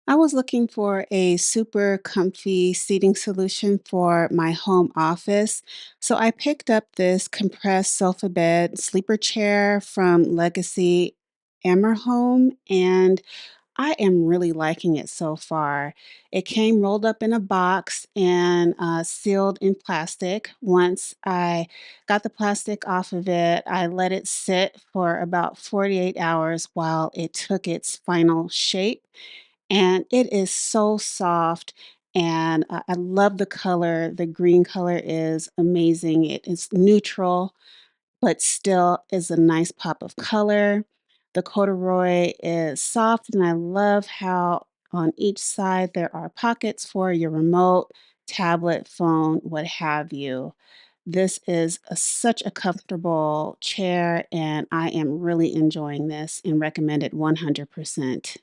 I was looking for a super comfy seating solution for my home office. So I picked up this compressed sofa bed sleeper chair from LegacyAmerHome, and I am really liking it so far. It came rolled up in a box and sealed in plastic. Once I got the plastic off of it, I let it sit for about 48 hours while it took its final shape. And it is so soft. And I love the color. The green color is amazing. It is neutral but still is a nice pop of color. The corduroy is soft, and I love how on each side there are pockets for your remote, tablet, phone, what have you. This is such a comfortable chair, and I am really enjoying this and recommend it 100%.